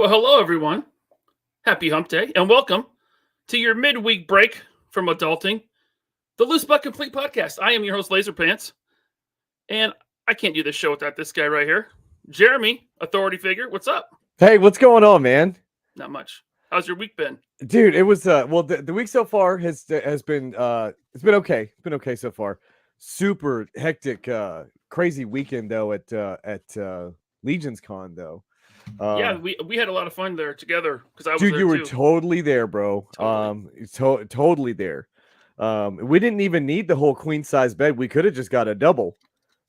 Well, hello, everyone. Happy hump day, and welcome to your midweek break from adulting, the Loose But Complete podcast. I am your host, LaserPants, and I can't do this show without this guy right here. Jeremy, authority figure. What's up? Hey, what's going on, man? Not much. How's your week been? Dude, it was well the week so far has been it's been okay. It's been okay so far. Super hectic crazy weekend though at Legion's Con though. Yeah, we had a lot of fun there together because I was Dude, there you were too. totally there, bro. Totally there. We didn't even need the whole queen size bed. We could have just got a double.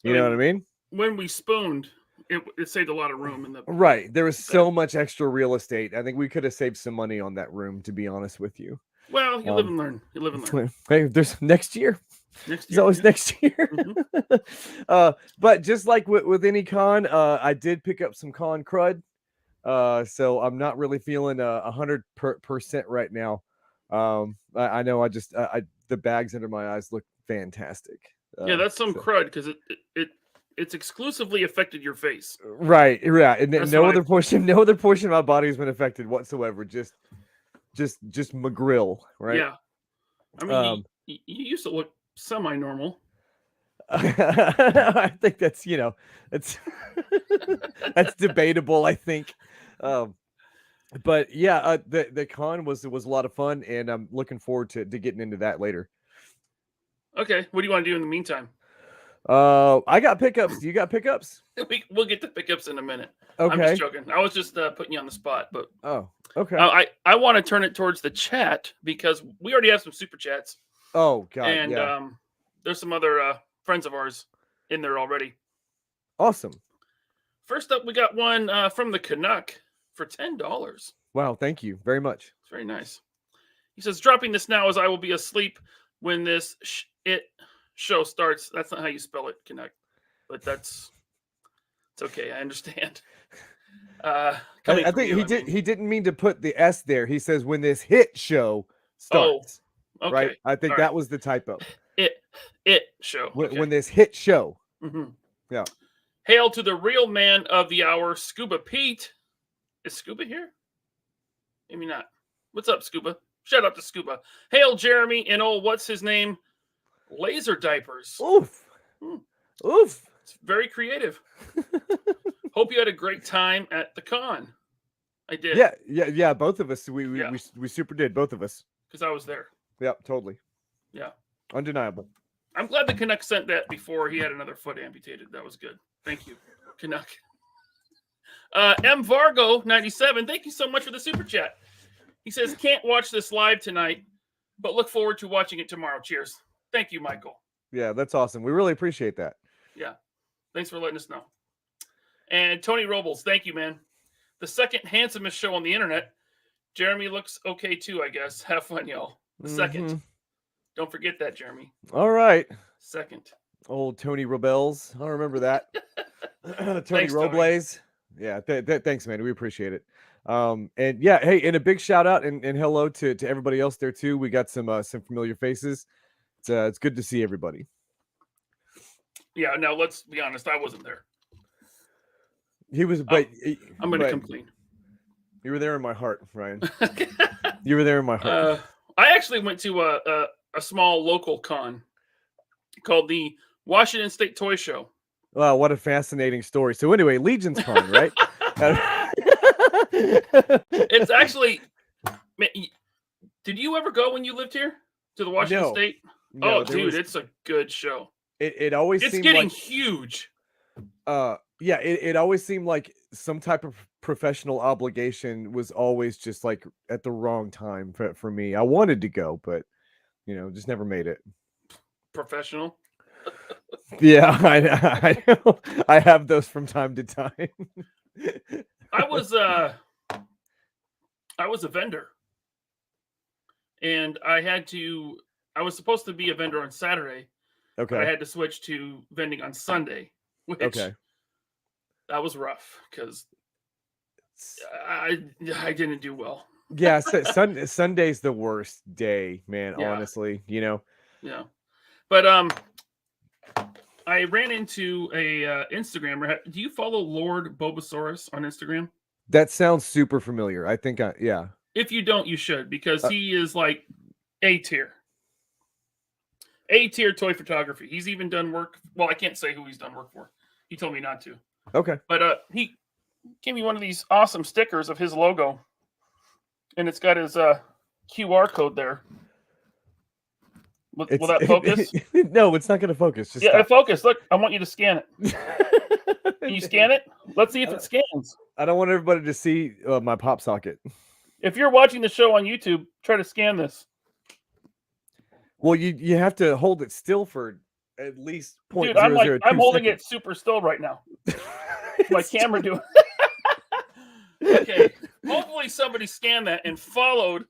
You know what I mean? When we spooned, it saved a lot of room in the Right. There was so much extra real estate. I think we could have saved some money on that room, to be honest with you. Well, you live and learn. You live and learn. Hey, there's next year. Next It's year, always yeah. next year. But just like with any con, I did pick up some con crud. So I'm not really feeling 100% right now. I know the bags under my eyes look fantastic. Yeah, that's some crud because it's exclusively affected your face. Right, and That's no what other portion of my body has been affected whatsoever. Just McGrill, right? Yeah, I mean, you used to look semi-normal. I think that's it's that's debatable. I think, but yeah, the con was a lot of fun, and I'm looking forward to getting into that later. Okay, what do you want to do in the meantime? I got pickups. Do you got pickups? We'll get to pickups in a minute. Okay. I'm just joking. I was just putting you on the spot, but okay. I want to turn it towards the chat because we already have some super chats. Oh God, and yeah. There's some other friends of ours in there already. Awesome. First up, we got one from the Canuck for $10. Wow, thank you very much. It's very nice. He says, dropping this now as I will be asleep when this show starts. That's not how you spell it, Canuck, but it's okay. I understand. I think he didn't mean to put the S there. He says when this hit show starts. Oh, okay. Right? I think that was the typo. It show. Okay. When this hit show. Mm-hmm. Yeah. Hail to the real man of the hour, Scuba Pete. Is Scuba here? Maybe not. What's up, Scuba? Shout out to Scuba. Hail, Jeremy, and what's his name? Laser Diapers. Oof. Oof. It's very creative. Hope you had a great time at the con. I did. Yeah. Both of us. We super did. Both of us. Because I was there. Yeah, totally. Yeah. Undeniable. I'm glad the Canuck sent that before he had another foot amputated. That was good. Thank you, Canuck. M Vargo 97. Thank you so much for the super chat. He says, can't watch this live tonight, but look forward to watching it tomorrow. Cheers. Thank you, Michael. Yeah, that's awesome. We really appreciate that. Yeah. Thanks for letting us know. And Tony Robles, thank you, man. The second handsomest show on the internet. Jeremy looks okay too, I guess. Have fun, y'all. The second. Don't forget that, Jeremy. All right. Second. Old Tony Robles. I remember that. Tony Robles. Yeah. Thanks, man. We appreciate it. And yeah, hey, and a big shout out and hello to everybody else there too. We got some familiar faces. It's good to see everybody. Yeah. Now let's be honest. I wasn't there. He was, but I'm going to complain. You were there in my heart, Ryan. You were there in my heart. I actually went to a small local con called the Washington State Toy Show. Wow, what a fascinating story. So anyway, Legion's Con, right? It's actually. Did you ever go when you lived here to the Washington State? No, dude, it's a good show. It always it's seemed getting like, huge. Yeah, it always seemed like some type of professional obligation was always just like at the wrong time for me. I wanted to go, but just never made it. Professional. Yeah, I know. I have those from time to time. I was a vendor, and I was supposed to be a vendor on Saturday. Okay. But I had to switch to vending on Sunday, which that was rough because I didn't do well. Yeah, Sunday's the worst day, man. Yeah. Honestly, Yeah, but I ran into a Instagrammer. Do you follow Lord Bobasaurus on Instagram? That sounds super familiar. I think yeah. If you don't, you should, because he is like A tier. A tier toy photography. He's even done work. Well, I can't say who he's done work for. He told me not to. Okay. But he gave me one of these awesome stickers of his logo, and it's got his QR code there. Will that focus? No, it's not going to focus. Just stop. Focus. Look, I want you to scan it. Can you scan it? Let's see if it scans. I don't want everybody to see my pop socket. If you're watching the show on YouTube, try to scan this. Well, you have to hold it still for at least 0.002 Dude, I'm holding it super still right now. My camera doing. Okay. Hopefully somebody scanned that and followed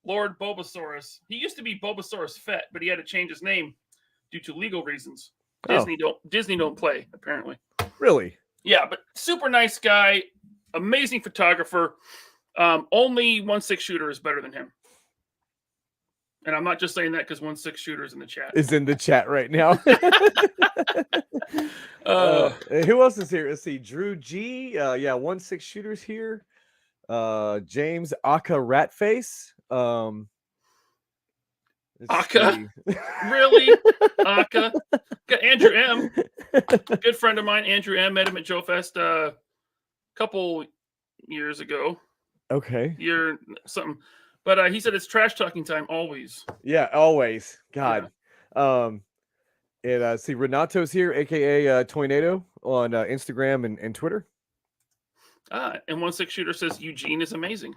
Lord Bobasaurus. He used to be Bobasaurus Fett, but he had to change his name due to legal reasons. Disney don't play, apparently. Really? Yeah, but super nice guy, amazing photographer. Only 1/6 shooter is better than him. And I'm not just saying that because 1/6 shooter is in the chat. Is in the chat right now. Who else is here? Let's see. Drew G. Yeah, 1/6 shooters here. James Aka Ratface. Aka? Really? Aka? Got Andrew M. Good friend of mine, Andrew M. Met him at Joe Fest a couple years ago. Okay. Year something. But he said it's trash talking time always. Yeah, always. God. Yeah. And see, Renato's here, aka Toynado, on Instagram and Twitter. And 1/6 shooter says Eugene is amazing.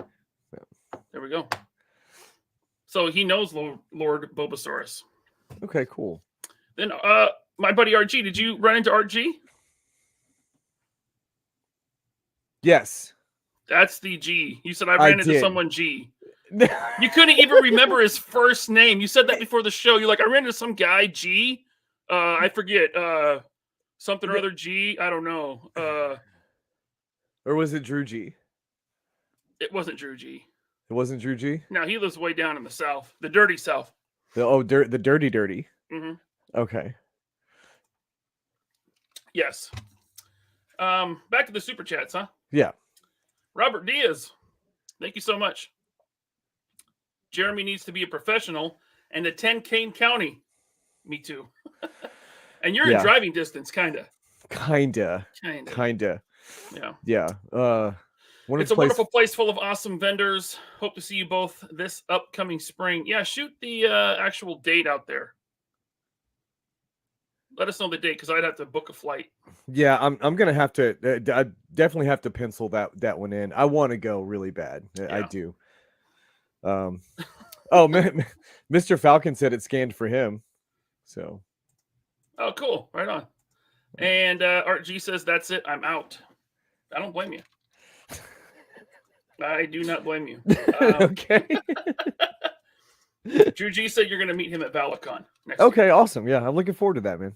Yeah. There we go. So he knows Lord Bobasaurus. Okay, cool. Then my buddy RG, did you run into RG? Yes. That's the G. You said I ran into someone G. You couldn't even remember his first name. You said that before the show. You're like, I ran into some guy G. I forget. Something or other G. I don't know. Or was it Drew G? It wasn't Drew G. It wasn't Drew G? No, he lives way down in the South. The dirty South. The dirty. Mm-hmm. Okay. Yes. Back to the super chats, huh? Yeah. Robert Diaz. Thank you so much. Jeremy needs to be a professional and attend Kane County. Me too. And you're in driving distance, kinda. Kinda. Yeah. It's a wonderful place full of awesome vendors. Hope to see you both this upcoming spring. Yeah, shoot the actual date out there. Let us know the date because I'd have to book a flight. Yeah, I'm gonna have to. I definitely have to pencil that one in. I want to go really bad. Yeah. I do. Oh man, Mr. Falcon said it scanned for him. So. Oh, cool! Right on. And Art G says that's it. I'm out. I don't blame you. I do not blame you. Okay. Drew G said you're going to meet him at Valicon next Okay, week. Awesome. Yeah, I'm looking forward to that, man.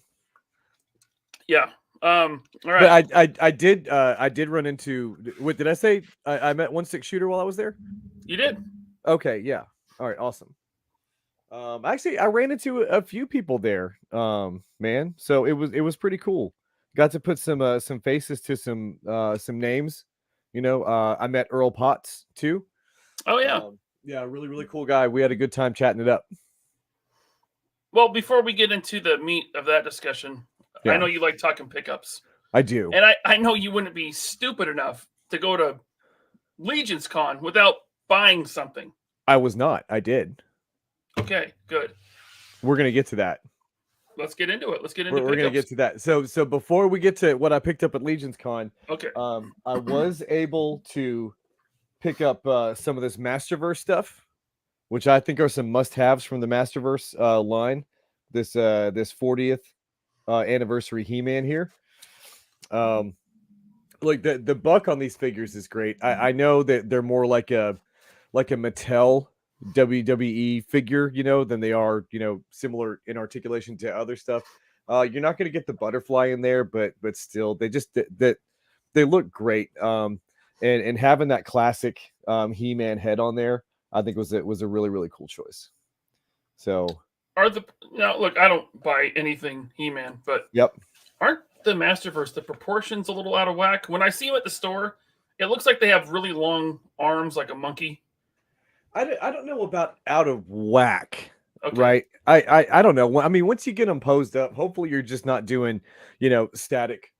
Yeah. All right. But I did run into. What did I say? I met 1/6 shooter while I was there. You did. Okay. Yeah. All right. Awesome. Actually, I ran into a few people there, man. So it was pretty cool. Got to put some faces to some names. You know, I met Earl Potts too. Oh yeah. Yeah, really cool guy. We had a good time chatting it up. Well, before we get into the meat of that discussion, I know you like talking pickups. I do. And I know you wouldn't be stupid enough to go to Legion's Con without buying something. I was not. I did. Okay, good. We're going to get to that. Let's get into it. We're going to get to that. So before we get to what I picked up at Legion's Con, okay. I was able to pick up some of this Masterverse stuff, which I think are some must-haves from the Masterverse line. This 40th anniversary He-Man here. Like the buck on these figures is great. I know that they're more like a Mattel WWE figure, you know, than they are, you know, similar in articulation to other stuff. You're not going to get the butterfly in there, but still, they look great. And having that classic He-Man head on there, I think was a really cool choice. So now look, I don't buy anything He-Man, but yep. Aren't the Masterverse the proportions a little out of whack? When I see them at the store It looks like they have really long arms, like a monkey. I don't know about out of whack, Okay. right? I don't know. I mean, once you get them posed up, hopefully you're just not doing, static,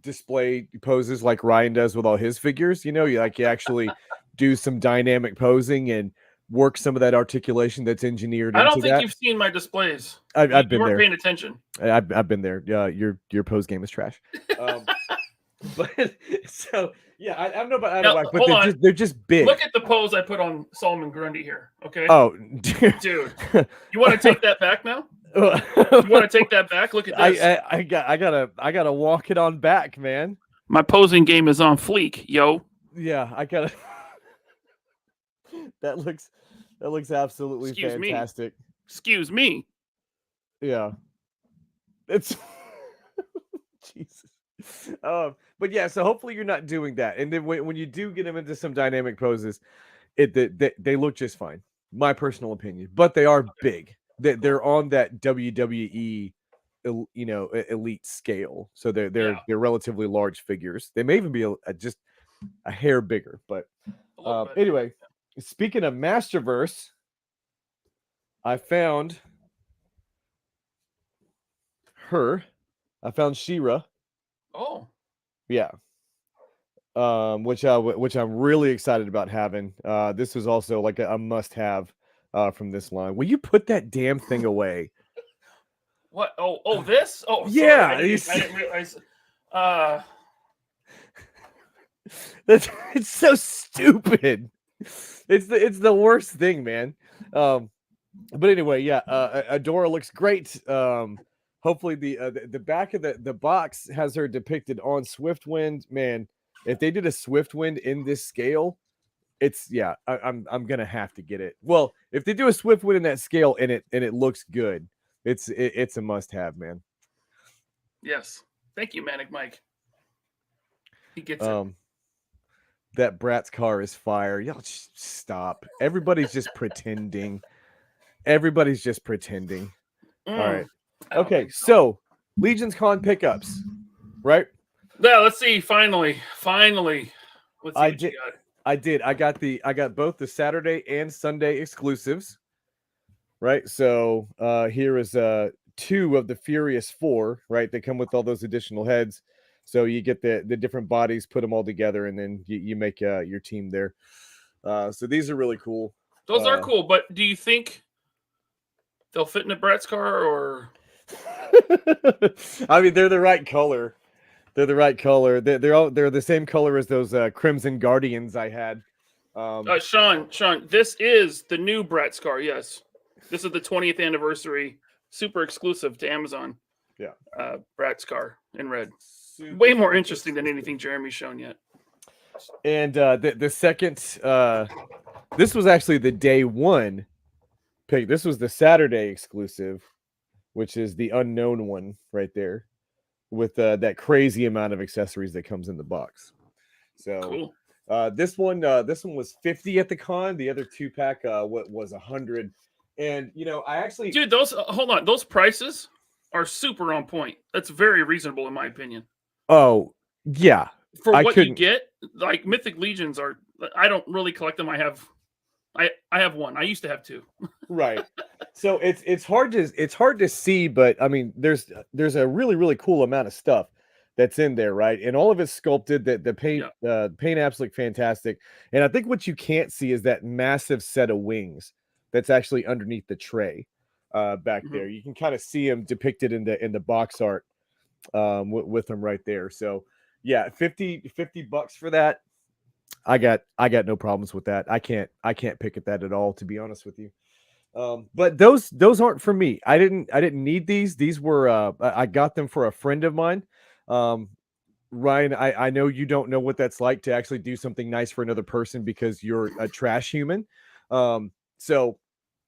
display poses like Ryan does with all his figures. You actually do some dynamic posing and work some of that articulation that's engineered I into don't think that. you've seen my displays. I've You been weren't there. paying attention. I've been there. Your pose game is trash. But so yeah, I don't know about out of whack, but hold on. they're just big. Look at the pose I put on Solomon Grundy here. Okay. Oh, dude, you want to take that back now? You want to take that back? Look at this. I gotta walk it on back, man. My posing game is on fleek, yo. Yeah, I gotta. That looks absolutely fantastic. Excuse me. Yeah, it's Jesus. But yeah, so hopefully you're not doing that, and then when you do get them into some dynamic poses, they look just fine. My personal opinion, but they are big. They're on that WWE, elite scale, so they're relatively large figures. They may even be just a hair bigger, but anyway. Speaking of Masterverse, I found her. I found She-Ra. Oh, yeah. Which I'm really excited about having. This was also like a must-have from this line. Will you put that damn thing away? What? Oh, this? Oh, yeah. Sorry, I didn't realize. It's so stupid. It's the worst thing, man. But anyway, yeah. Adora looks great. Hopefully the back of the box has her depicted on Swiftwind. Man, if they did a Swiftwind in this scale, I'm gonna have to get it. Well, if they do a Swiftwind in that scale and it looks good, it's a must-have, man. Yes, thank you, Manic Mike. He gets it. That Bratz car is fire. Y'all just stop. Everybody's just pretending. Everybody's just pretending. All right. Okay, so Legion's Con pickups, right? Yeah, let's see. Finally. Let's see what you got. I got both the Saturday and Sunday exclusives. Right. So here is 2 of the Furious 4, right? They come with all those additional heads. So you get the different bodies, put them all together, and then you make your team there. So these are really cool. Those are cool, but do you think they'll fit in a Brett's car or? I mean, they're the right color. They're the right color. They're the same color as those Crimson Guardians I had. Sean, this is the new Brett's car. Yes, this is the 20th anniversary, super exclusive to Amazon. Yeah, Brett's car in red. Way more interesting than anything Jeremy's shown yet. And the second, this was actually the day 1 pick. This was the Saturday exclusive, which is the unknown one right there, with that crazy amount of accessories that comes in the box. So cool. This one was 50 at the con. The other 2-pack was 100. And I actually, dude, hold on, those prices are super on point. That's very reasonable in my opinion. Oh, yeah. For what you get, like Mythic Legions are, I don't really collect them. I have one. I used to have 2. Right. So it's hard to see, but I mean, there's a really, really cool amount of stuff that's in there, right? And all of it's sculpted. The paint apps look fantastic. And I think what you can't see is that massive set of wings that's actually underneath the tray back there. You can kind of see them depicted in the box art. With them right there. So yeah, $50 for that. I got no problems with that. I can't pick at that at all, to be honest with you. But those aren't for me. I didn't need these. These were I got them for a friend of mine. Ryan, I know you don't know what that's like to actually do something nice for another person because you're a trash human.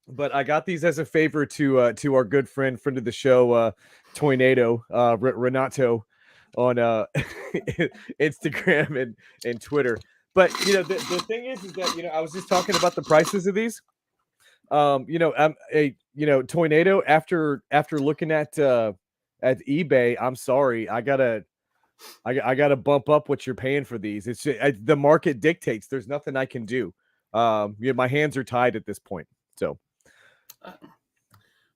But I got these as a favor to our good friend of the show, Toynado, Renato, on Instagram and Twitter. But the thing is that I was just talking about the prices of these. Toynado, after looking at eBay, I'm sorry, I gotta I got to bump up what you're paying for these. It's the market dictates. There's nothing I can do. Yeah, my hands are tied at this point. So,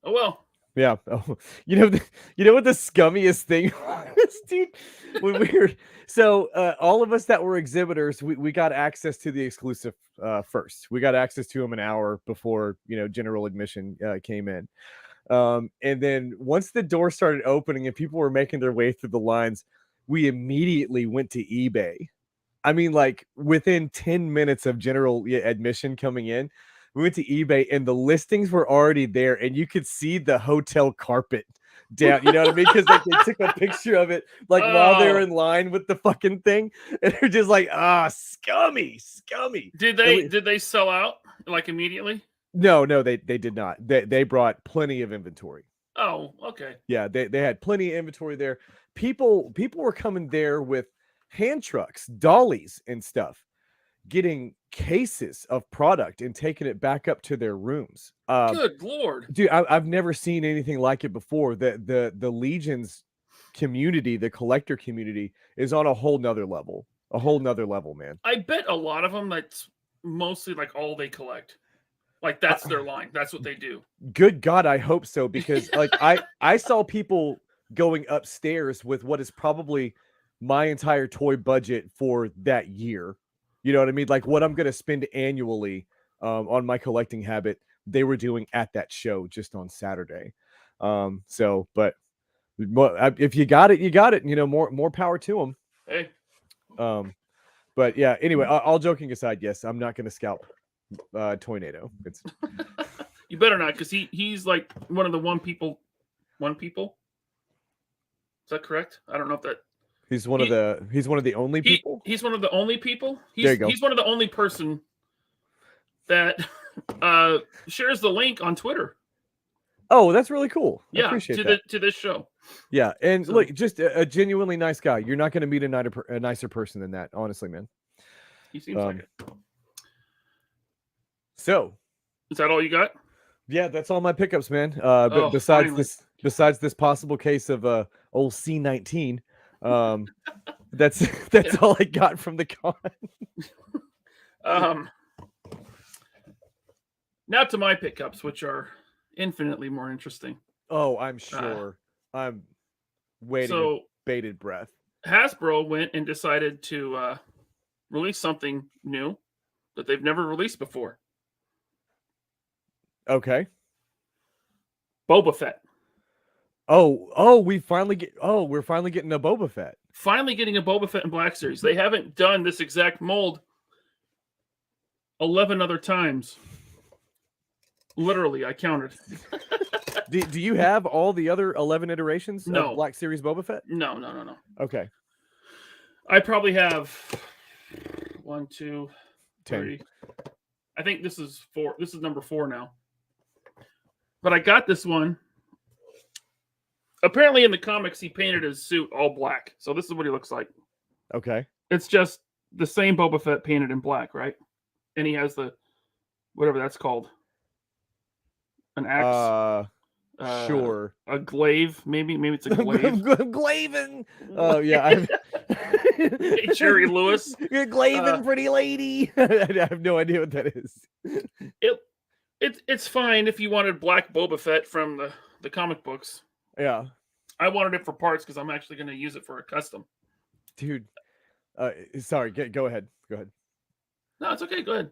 Oh well. yeah. Oh, you know what the scummiest thing was, dude? When we were all of us that were exhibitors, we got access to the exclusive first. We got access to them an hour before general admission came in. And then once the door started opening and people were making their way through the lines, we immediately went to eBay. I mean, like within 10 minutes of general admission coming in, we went to eBay and the listings were already there and you could see the hotel carpet down. You know what I mean? Because like they took a picture of it like while they were in line with the fucking thing. And they're just like, scummy. Did they sell out like immediately? No, they did not. They brought plenty of inventory. Oh, okay. Yeah, they had plenty of inventory there. People were coming there with hand trucks, dollies, and stuff, getting cases of product and taking it back up to their rooms. Good Lord, dude! I've never seen anything like it before. The Legions community, the collector community, is on a whole nother level. A whole nother level, man. I bet a lot of them that's mostly like all they collect. Like that's their line. That's what they do. Good God, I hope so, because like I saw people going upstairs with what is probably my entire toy budget for that year. You know what I mean? Like what I'm going to spend annually on my collecting habit, they were doing at that show just on Saturday. But if you got it, you got it. More power to them. Hey. But yeah, anyway, all joking aside, yes, I'm not going to scalp Toynado. It's you better not, because he's like one of the one people. Is that correct? I don't know if that he's one of the only people. He's one of the only people. There you go. He's one of the only person that shares the link on Twitter. Oh, that's really cool. Yeah, I appreciate that. To this show. Yeah, and so, look, just a genuinely nice guy. You're not going to meet a nicer person than that, honestly, man. He seems like it. So, is that all you got? Yeah, that's all my pickups, man. Besides this possible case of old C19, that's all I got from the con. Now to my pickups, which are infinitely more interesting. Oh, I'm sure. I'm waiting with bated breath. Hasbro went and decided to release something new that they've never released before. Okay. Boba Fett. We're finally getting a Boba Fett. Finally getting a Boba Fett in Black Series. They haven't done this exact mold 11 other times. Literally, I counted. Do you have all the other 11 iterations of Black Series Boba Fett? No. Okay. I probably have 1, 2, 3. 10. I think this is 4. This is number 4 now. But I got this one. Apparently in the comics, he painted his suit all black. So this is what he looks like. Okay. It's just the same Boba Fett painted in black, right? And he has the, whatever that's called. An axe. Sure. A glaive, maybe it's a glaive. Glavin. Oh yeah. Hey, Jerry Lewis. Glavin, pretty lady. I have no idea what that is. It's fine if you wanted black Boba Fett from the comic books. Yeah. I wanted it for parts because I'm actually going to use it for a custom. Dude. Sorry. Go ahead. No, it's okay. Go ahead.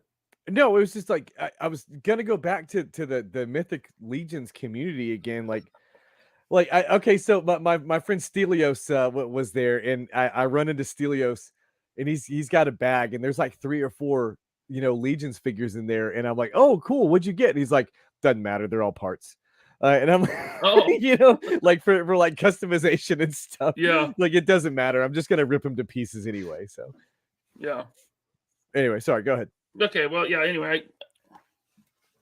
No, it was just like I was gonna go back to the Mythic Legions community again. So my friend Stelios was there, and I run into Stelios, and he's got a bag, and there's like 3 or 4 Legions figures in there, and I'm like, oh cool, what'd you get? And he's like, doesn't matter, they're all parts. And I'm like for like customization and stuff. Yeah, like it doesn't matter. I'm just gonna rip them to pieces anyway. So yeah. Anyway, sorry. Go ahead. Okay, well, yeah, anyway,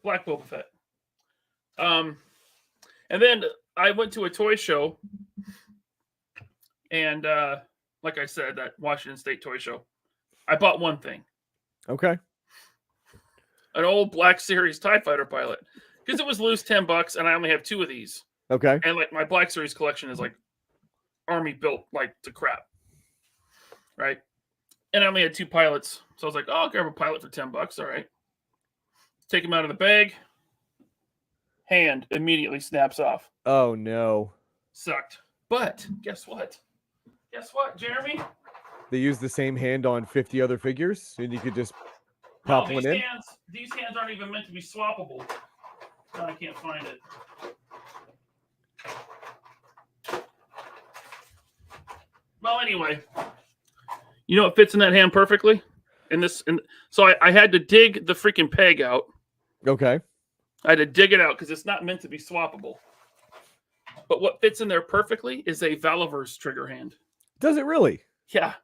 Black Boba Fett. And then I went to a toy show, and like I said, that Washington State toy show, I bought one thing. Okay. An old Black Series TIE Fighter pilot, because it was loose $10, and I only have 2 of these. Okay. And like my Black Series collection is like Army built like to crap. right? And I only had 2 pilots. So I was like, oh, I'll grab a pilot for $10. All right. Take him out of the bag. Hand immediately snaps off. Oh no. Sucked. But guess what? Guess what, Jeremy? They use the same hand on 50 other figures, and you could just pop one in. These hands aren't even meant to be swappable. No, I can't find it. Well, anyway, you know what fits in that hand perfectly? So I had to dig the freaking peg out. Okay. I had to dig it out because it's not meant to be swappable. But what fits in there perfectly is a Valaverse trigger hand. Does it really? Yeah.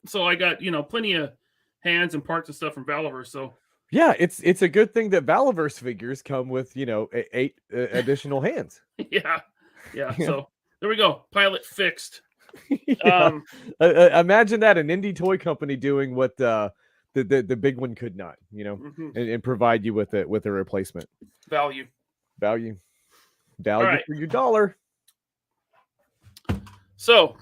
So I got, plenty of hands and parts and stuff from Valaverse. So yeah, it's a good thing that Valaverse figures come with, 8 additional hands. Yeah. So there we go. Pilot fixed. Yeah. Imagine that, an indie toy company doing what the big one could not, and provide you with a replacement. Value right. For your dollar. So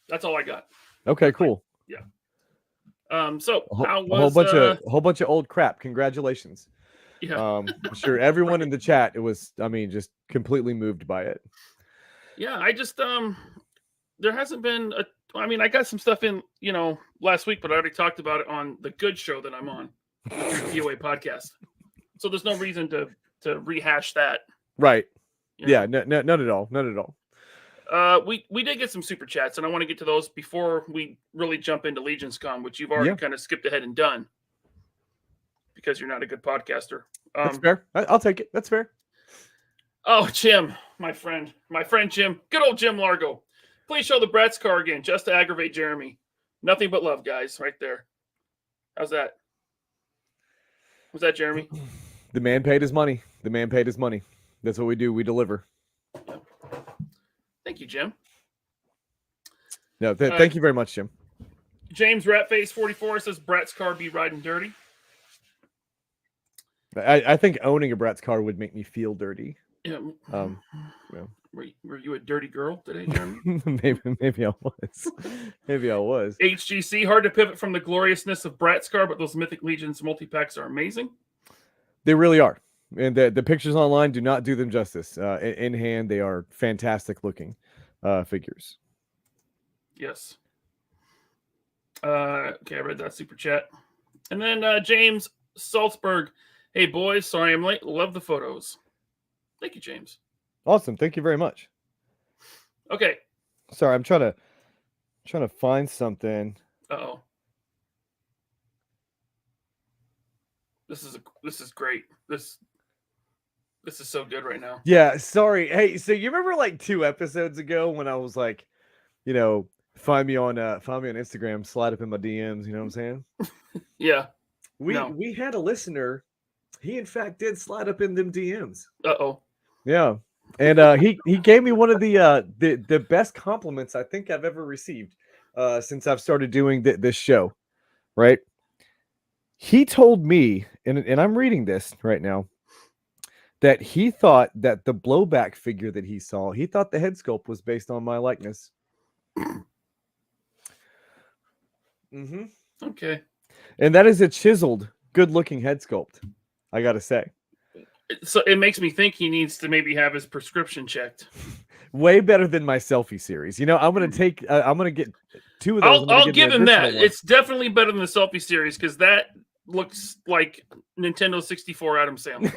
that's all I got. Okay, cool. Yeah. So a whole bunch of old crap. Congratulations. Yeah. I'm sure everyone in the chat just completely moved by it. Yeah, I just there hasn't been I got some stuff in, last week, but I already talked about it on the good show that I'm on, the POA podcast. So there's no reason to rehash that. Right. Yeah, no, none at all. None at all. We did get some super chats, and I want to get to those before we really jump into Legions Con, which you've already kind of skipped ahead and done because you're not a good podcaster. That's fair. I'll take it. That's fair. Oh, Jim, my friend Jim, good old Jim Largo. Please show the Bratz car again, just to aggravate Jeremy. Nothing but love, guys, right there. How's that? Was that Jeremy? The man paid his money. That's what we do. We deliver. Thank you, Jim. No, thank you very much, Jim. James Ratface44 says Bratz car be riding dirty. I think owning a Bratz car would make me feel dirty. Yeah. Well. Were you a dirty girl today, Jeremy? maybe I was. HGC, hard to pivot from the gloriousness of Bratz car, but those Mythic Legions multi-packs are amazing. They really are. And the pictures online do not do them justice. In hand, they are fantastic looking figures. Yes. Okay, I read that super chat. And then James Salzberg. Hey, boys, sorry I'm late. Love the photos. Thank you, James. Awesome. Thank you very much. Okay. Sorry, I'm trying to find something. Uh-oh. This is great. This is so good right now. Yeah, sorry. Hey, so you remember like 2 episodes ago when I was like, find me on Instagram, slide up in my DMs, you know what I'm saying? Yeah. We had a listener. He in fact did slide up in them DMs. Uh-oh. Yeah. And he gave me one of the best compliments I think I've ever received since I've started doing this show, right? He told me, and I'm reading this right now, that he thought that the blowback figure that he saw, he thought the head sculpt was based on my likeness. Mm-hmm. Okay. And that is a chiseled, good-looking head sculpt, I gotta say. So it makes me think he needs to maybe have his prescription checked. Way better than my selfie series. I'm gonna take. I'm gonna get 2 of those. I'll give him that. It's definitely better than the selfie series because that looks like Nintendo 64 Adam Sandler.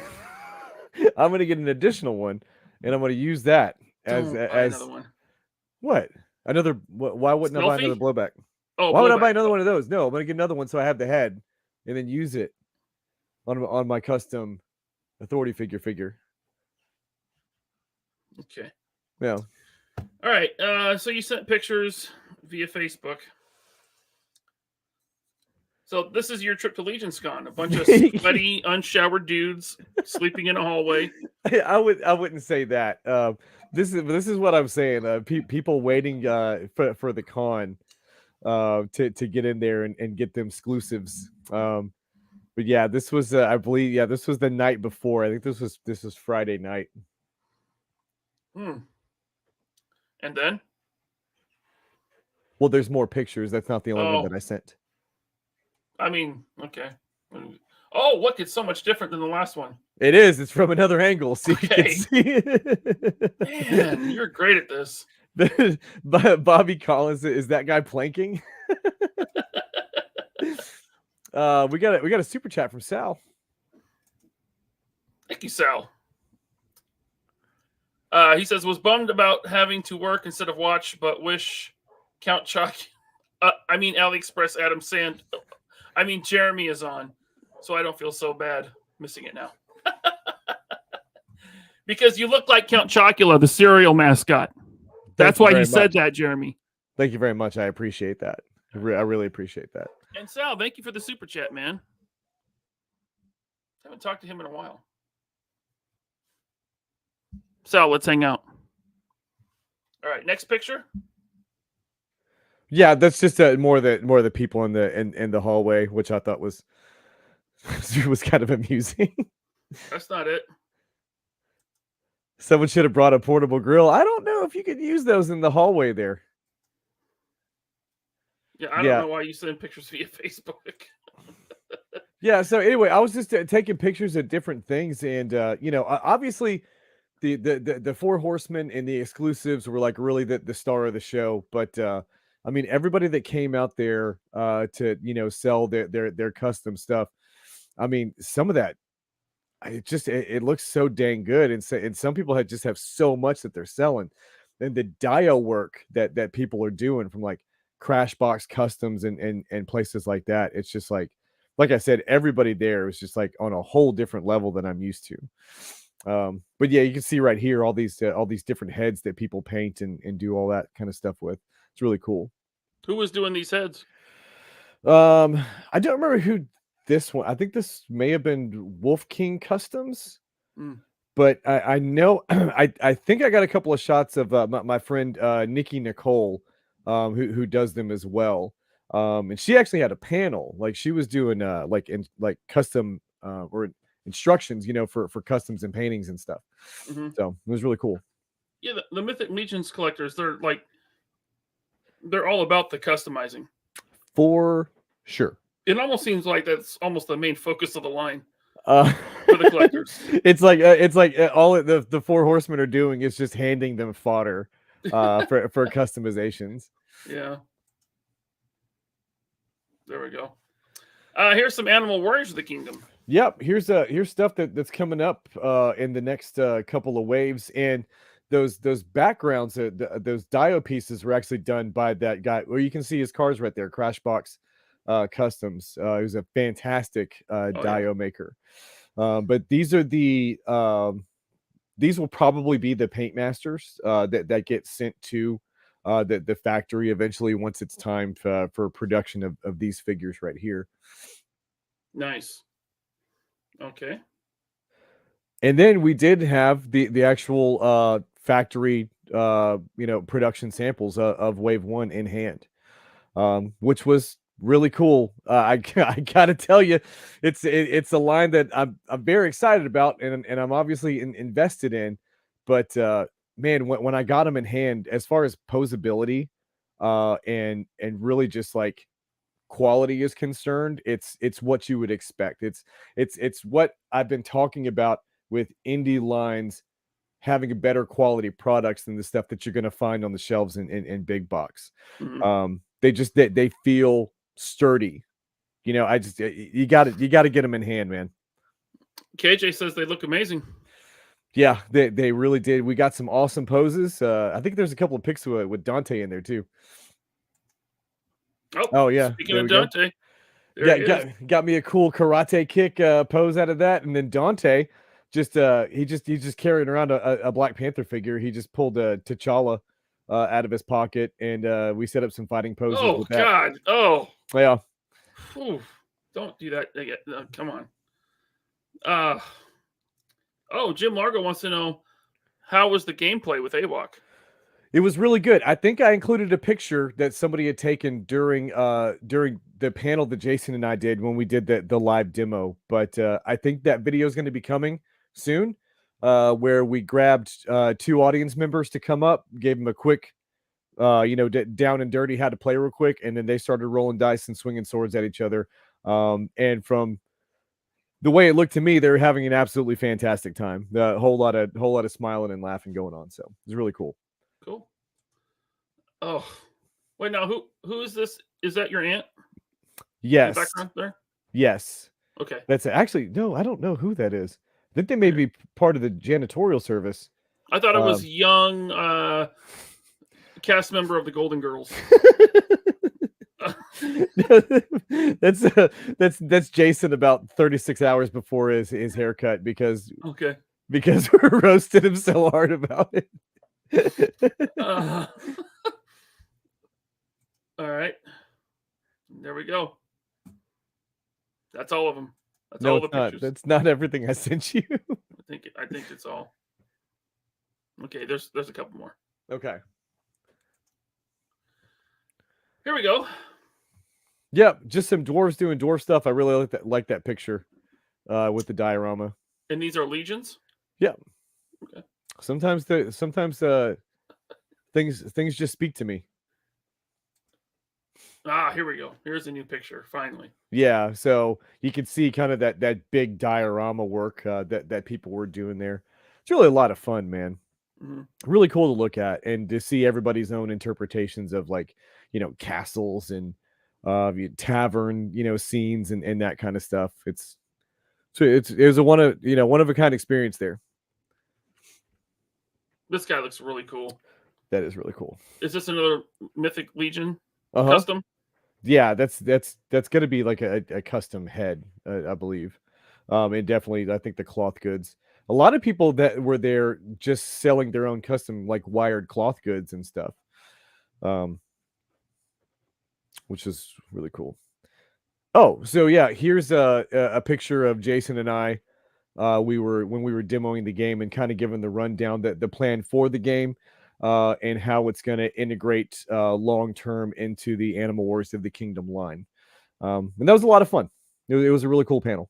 I'm gonna get an additional one, and I'm gonna use that as another one. What? Another? Why wouldn't I buy another blowback? Oh, why would I buy another one of those? No, I'm gonna get another one so I have the head, and then use it on my custom authority figure. Okay. Yeah. All right. So you sent pictures via Facebook. So this is your trip to Legions Con. A bunch of sweaty, unshowered dudes sleeping in a hallway. I wouldn't say that. This is what I'm saying. People waiting for the con to get in there and get them exclusives. But yeah, this was I believe this was the night before. I think this was Friday night. And then Well, there's more pictures. That's not the only one that I sent. I mean, okay. Oh, look, it's so much different than the last one. It is. It's from another angle. See, okay. You can see. Man, you're great at this. Bobby Collins, is that guy planking? We got a super chat from Sal. Thank you, Sal. He says, was bummed about having to work instead of watch, but wish Count AliExpress Adam Sand. Jeremy is on, so I don't feel so bad missing it now. Because you look like Count Chocula, the cereal mascot. That's why you said that, Jeremy. Thank you very much. I appreciate that. I really appreciate that. And Sal, thank you for the super chat, man. Haven't talked to him in a while. Sal, let's hang out. All right, next picture. Yeah, that's just more of the people in the hallway, which I thought was kind of amusing. That's not it. Someone should have brought a portable grill. I don't know if you could use those in the hallway there. Yeah, I don't know why you send pictures via Facebook. Yeah, so anyway, I was just taking pictures of different things, and obviously the Four Horsemen and the exclusives were like really the star of the show. But everybody that came out there to sell their custom stuff. Some of that, it looks so dang good, and some people have so much that they're selling, and the dio work that people are doing from like Crashbox Customs and places like that. It's just like I said, everybody there is just like on a whole different level than I'm used to. But yeah, you can see right here all these different heads that people paint and do all that kind of stuff with. It's really cool. Who was doing these heads? I don't remember who this one. I think this may have been Wolf King Customs. But I know I think I got a couple of shots of my friend Nikki Nicole, who does them as well. And she actually had a panel, like she was doing custom or instructions, for customs and paintings and stuff. Mm-hmm. So it was really cool. Yeah, the Mythic Legions collectors, they're all about the customizing. For sure. It almost seems like that's almost the main focus of the line. For the collectors. It's like all the Four Horsemen are doing is just handing them fodder for customizations. Yeah. There we go. Here's some Animal Warriors of the Kingdom. Yep, here's stuff that's coming up in the next couple of waves, and those backgrounds, those dio pieces were actually done by that guy. Well, you can see his cars right there, Crashbox Customs. He was a fantastic dio maker. But these are these will probably be the paint masters that get sent to the factory eventually once it's time for production of these figures right here. Nice. Okay. And then we did have the actual factory production samples of Wave 1 in hand, which was really cool. I gotta tell you, it's a line that I'm very excited about, and I'm obviously invested in. But man, when I got them in hand, as far as posability and really just like quality is concerned, it's what you would expect. It's what I've been talking about with indie lines having a better quality products than the stuff that you're going to find on the shelves in big box. Mm-hmm. They feel sturdy. You got to get them in hand, man. KJ says they look amazing. Yeah, they really did. We got some awesome poses. I think there's a couple of pics with Dante in there too. Oh yeah. Speaking of Dante, got me a cool karate kick pose out of that, and then Dante he's just carrying around a Black Panther figure. He just pulled T'Challa out of his pocket, and we set up some fighting poses. Oh with that. God! Oh yeah. Whew. Don't do that again. Come on. Jim Largo wants to know, how was the gameplay with AWOC? It was really good. I think I included a picture that somebody had taken during the panel that Jason and I did when we did the live demo. But I think that video is going to be coming soon, where we grabbed 2 audience members to come up, gave them a quick down and dirty, had to play real quick, and then they started rolling dice and swinging swords at each other. And from the way it looked to me, they were having an absolutely fantastic time. A whole lot of smiling and laughing going on. So it was really cool. Cool. Oh, wait, now who is this? Is that your aunt? Yes. In the background there? Yes. Okay. That's actually, no, I don't know who that is. I think they may be part of the janitorial service. I thought it was young cast member of the Golden Girls. That's Jason about 36 hours before his haircut because we roasted him so hard about it. All right, there we go. That's all of them. That's all the pictures. That's not everything I sent you. I think it's all. Okay, there's a couple more. Okay. Here we go. Yep, just some dwarves doing dwarf stuff. I really like that picture with the diorama. And these are legions? Yeah. Okay. Sometimes things just speak to me. Here we go. Here's a new picture, finally. Yeah, so you can see kind of that big diorama work that people were doing there. It's really a lot of fun, man. Mm-hmm. Really cool to look at and to see everybody's own interpretations of castles and tavern scenes and that kind of stuff. It was a one of a kind experience there. This guy looks really cool. That is really cool. Is this another Mythic Legion custom? Yeah, that's going to be like a custom head, I believe. And definitely, I think the cloth goods. A lot of people that were there just selling their own custom WIERD cloth goods and stuff, which is really cool. Oh, so yeah, here's a picture of Jason and I. When we were demoing the game and kind of giving the rundown, the plan for the game. And how it's going to integrate long term into the Animal Wars of the Kingdom line. And that was a lot of fun. It was a really cool panel.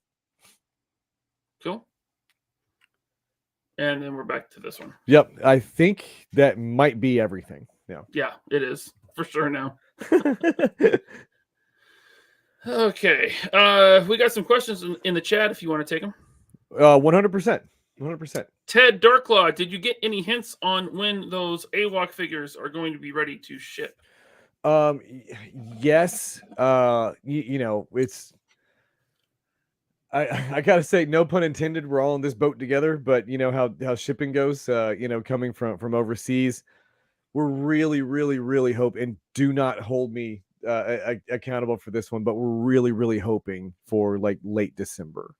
Cool. And then we're back to this one. Yep. I think that might be everything. Yeah. Yeah, it is. For sure now. Okay. We got some questions in the chat if you want to take them. 100%. 100%. Ted Darklaw, did you get any hints on when those AWOC figures are going to be ready to ship? Yes. It's I gotta say, no pun intended, we're all on this boat together, but you know how shipping goes, coming from overseas. We're really, really, really hoping, and do not hold me accountable for this one, but we're really, really hoping for late December.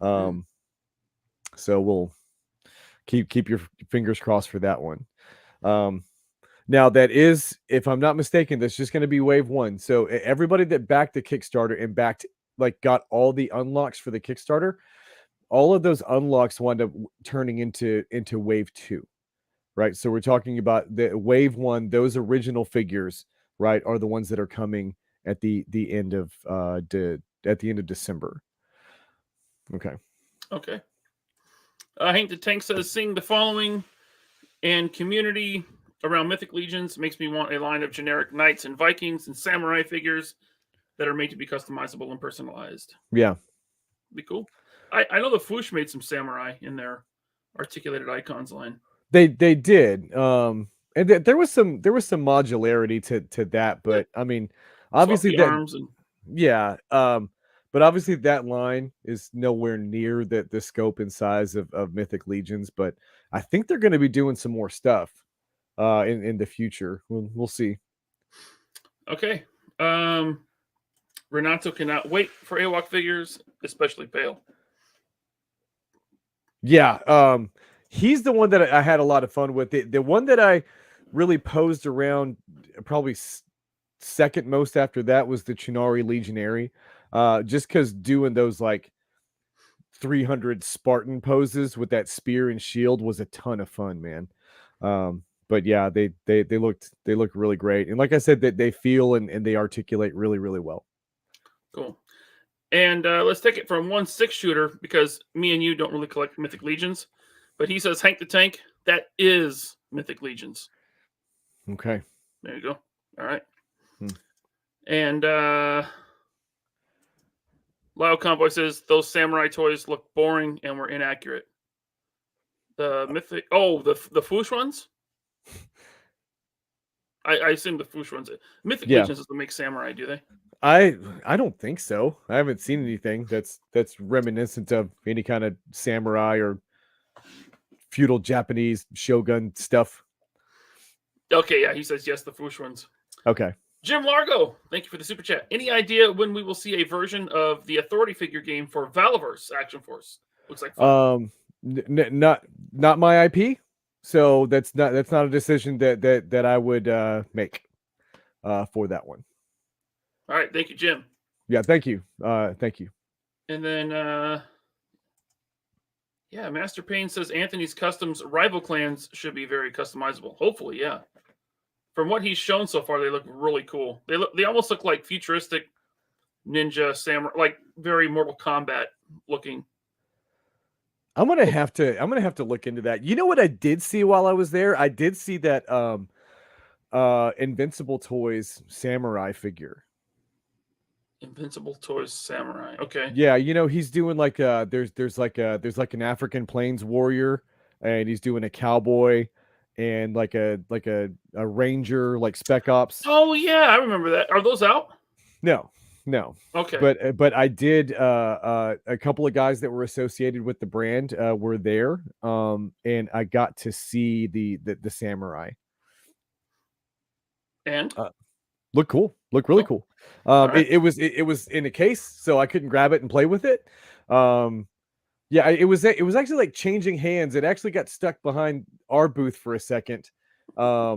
So we'll keep your fingers crossed for that one. Now that is, if I'm not mistaken, that's just going to be wave 1. So everybody that backed the Kickstarter and got all the unlocks for the Kickstarter, all of those unlocks wound up turning into wave 2, right? So we're talking about the wave 1, those original figures, right, are the ones that are coming at the end of December. Okay. Hank the Tank says, seeing the following and community around Mythic Legions makes me want a line of generic knights and Vikings and samurai figures that are made to be customizable and personalized. Yeah. Be cool. I know the Foosh made some samurai in their articulated icons line. They did. And there was some modularity to that, but I mean, obviously but obviously that line is nowhere near the scope and size of Mythic Legions, but I think they're going to be doing some more stuff in the future. We'll see. Okay. Renato cannot wait for AWOC figures, especially Pale. Yeah. He's the one that I had a lot of fun with. The one that I really posed around probably second most after that was the Chunari Legionary. Just because doing those 300 Spartan poses with that spear and shield was a ton of fun, man. But yeah, they look really great, and like I said, that they feel and they articulate really, really well. Cool. And let's take it from 1/6 shooter, because me and you don't really collect Mythic Legions, but he says Hank the Tank, that is Mythic Legions. Okay. There you go. All right. Hmm. And Loud Convoy says those samurai toys look boring and were inaccurate. The mythic. Oh, the Foosh ones. I assume the Foosh ones. Mythic Yeah. Legions doesn't make samurai, do they? I don't think so. I haven't seen anything that's reminiscent of any kind of samurai or feudal Japanese shogun stuff. Okay, yeah, he says yes, the Foosh ones. Okay. Jim Largo, thank you for the super chat. Any idea when we will see a version of the Authority figure game for Valaverse Action Force? Looks like fun. Not my IP, so that's not a decision that I would make for that one. All right, thank you, Jim. Yeah, thank you. Thank you. And then yeah, Master Payne says Anthony's Customs rival clans should be very customizable. Hopefully, yeah. From what he's shown so far, they look really cool. They almost look like futuristic ninja samurai, like very Mortal Kombat looking. I'm gonna have to look into that. You know what I did see while I was there? I did see that Invincible Toys samurai figure. Invincible Toys samurai. Okay. Yeah, you know, he's doing like there's like an African plains warrior, and he's doing a cowboy and like a ranger, like spec ops. Oh yeah, I remember that. Are those out? No. Okay. But I did a couple of guys that were associated with the brand were there, and I got to see the samurai. And look cool, look really cool. right. It was in a case, so I couldn't grab it and play with it. Yeah, it was actually like changing hands. It actually got stuck behind our booth for a second. My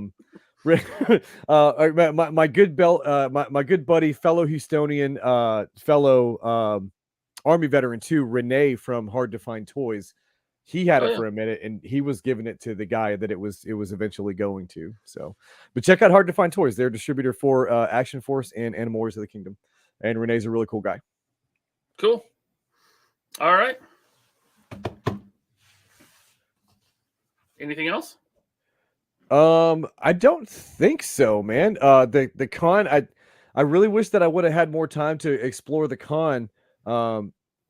good my good buddy, fellow Houstonian, fellow Army veteran too, Renee from Hard to Find Toys. He had it for a minute, and he was giving it to the guy that it was eventually going to. So, but check out Hard to Find Toys. They're a distributor for Action Force and Animal Warriors of the Kingdom. And Renee's a really cool guy. Cool. All right. Anything else? I don't think so, man. The con, I really wish that I would have had more time to explore the con.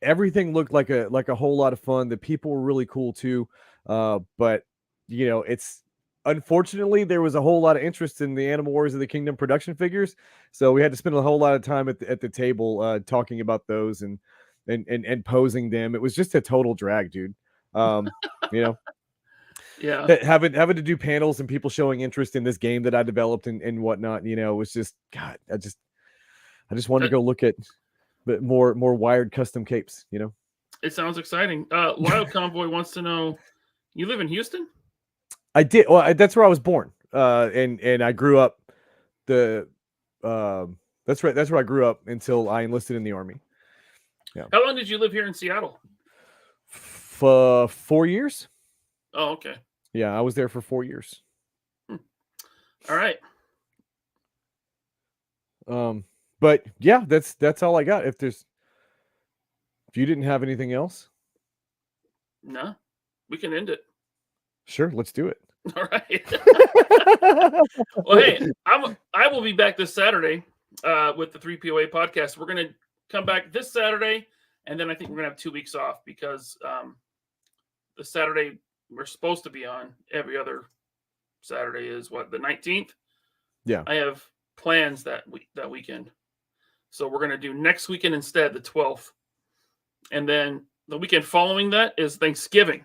Everything looked like a whole lot of fun. The people were really cool too. But you know, it's unfortunately there was a whole lot of interest in the Animal Warriors of the Kingdom production figures, so we had to spend a whole lot of time at the table talking about those and posing them. It was just a total drag, dude. You know. Yeah, having to do panels and people showing interest in this game that I developed and whatnot, you know, it was just God. I just wanted to go look at more wired custom capes, you know. It sounds exciting. Wild Convoy wants to know, you live in Houston? I did. Well, that's where I was born, and I grew up. That's right. That's where I grew up until I enlisted in the Army. Yeah. How long did you live here in Seattle? 4 years. Oh, okay. Yeah, I was there for 4 years. All right. But yeah, that's all I got. If you didn't have anything else, no, we can end it. Sure, let's do it. All right. Well, hey, I will be back this Saturday with the 3POA podcast. We're gonna come back this Saturday, and then I think we're gonna have 2 weeks off because the Saturday we're supposed to be on every other Saturday is what, the 19th? Yeah. I have plans that weekend. So we're going to do next weekend instead, the 12th. And then the weekend following that is Thanksgiving.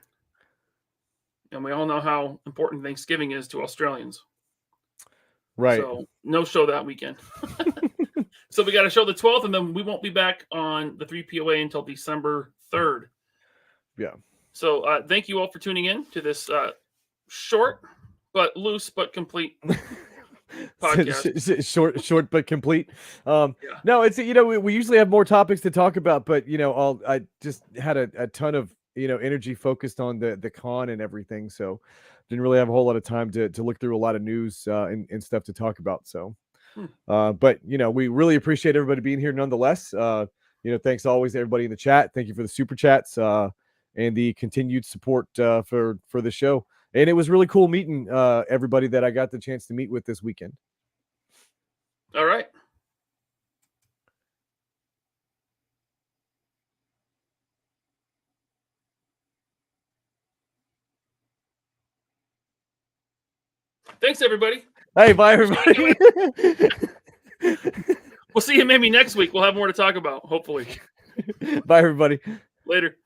And we all know how important Thanksgiving is to Australians. Right. So no show that weekend. So we got a show the 12th, and then we won't be back on the 3POA until December 3rd. Yeah. So thank you all for tuning in to this short but loose but complete podcast. short but complete. No, it's, you know, we usually have more topics to talk about, but you know, I just had a ton of, you know, energy focused on the con and everything, so didn't really have a whole lot of time to look through a lot of news and stuff to talk about. So but you know, we really appreciate everybody being here nonetheless. You know, thanks always to everybody in the chat. Thank you for the super chats and the continued support for the show. And it was really cool meeting everybody that I got the chance to meet with this weekend. All right. Thanks, everybody. Hey, bye, everybody. We'll see you maybe next week. We'll have more to talk about, hopefully. Bye, everybody. Later.